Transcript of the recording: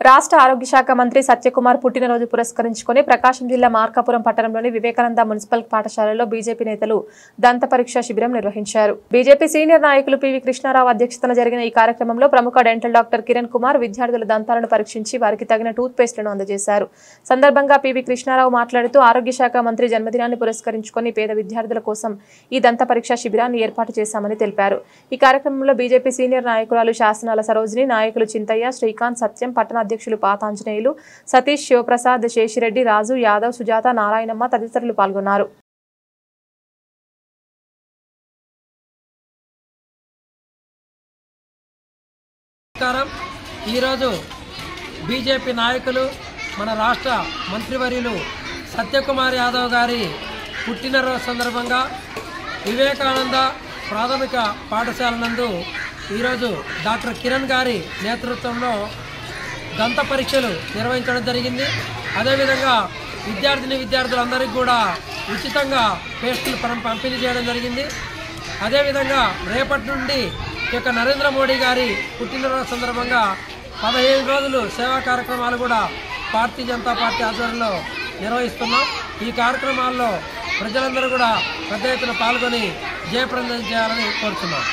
రాష్ట్ర ఆరోగ్య శాఖ మంత్రి సత్యకుమార్ పుట్టినరోజు పురస్కరించుకొని ప్రకాశం జిల్లా మార్కాపురం పట్టణంలోని వివేకానంద మున్సిపల్ పాఠశాలలో బీజేపీ నేతలు దంత పరీక్ష శిబిరం నిర్వహించారు. బీజేపీ సీనియర్ నాయకులు పివి కృష్ణారావు అధ్యక్షతన జరిగిన ఈ కార్యక్రమంలో ప్రముఖ డెంటల్ డాక్టర్ కిరణ్ కుమార్ విద్యార్థుల దంతాలను పరీక్షించి వారికి తగిన టూత్ పేస్ట్లను అందజేశారు. సందర్భంగా పివి కృష్ణారావు మాట్లాడుతూ ఆరోగ్య శాఖ మంత్రి జన్మదినాన్ని పురస్కరించుకొని పేద విద్యార్థుల కోసం ఈ దంత పరీక్ష శిబిరాన్ని ఏర్పాటు చేశామని తెలిపారు. ఈ కార్యక్రమంలో బీజేపీ సీనియర్ నాయకురాలు శాసనాల సరోజిని, నాయకులు చింతయ్య, శ్రీకాంత్, సత్యం, పట్టణ అధ్యక్షులు పాతాంజనేయులు, సతీష్, శివప్రసాద్, శేషిరెడ్డి, రాజు, యాదవ్, సుజాత, నారాయణమ్మ తదితరులు పాల్గొన్నారు. ఈరోజు బీజేపీ నాయకులు మన రాష్ట్ర మంత్రివర్యులు సత్యకుమార్ యాదవ్ గారి పుట్టినరోజు సందర్భంగా వివేకానంద ప్రాథమిక పాఠశాల నందు ఈరోజు డాక్టర్ కిరణ్ గారి నేతృత్వంలో దంత పరీక్షలు నిర్వహించడం జరిగింది. అదేవిధంగా విద్యార్థులందరికీ కూడా ఉచితంగా పేస్టులు పంపిణీ చేయడం జరిగింది. అదేవిధంగా రేపటి నుండి ఈ యొక్క నరేంద్ర మోడీ గారి పుట్టినరోజు సందర్భంగా 15 రోజులు సేవా కార్యక్రమాలు కూడా భారతీయ జనతా పార్టీ ఆధ్వర్యంలో నిర్వహిస్తున్నాం. ఈ కార్యక్రమాల్లో ప్రజలందరూ కూడా పెద్ద ఎత్తున పాల్గొని జయప్రదం చేయాలని కోరుతున్నాం.